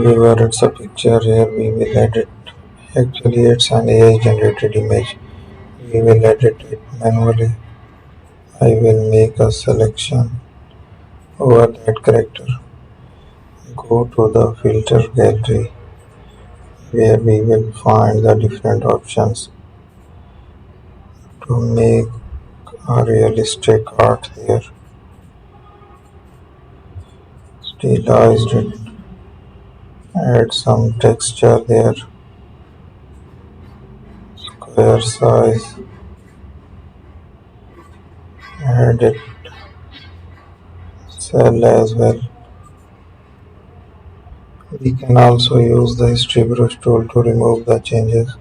Viewer, it's a picture here. We will edit. Actually, it's an AI generated image. We will edit it manually. I will make a selection over that character. Go to the filter gallery where we will find the different options to make a realistic art here. Stylize it, add some texture there, square size, add it, cell as well. We can also use the history brush tool to remove the changes.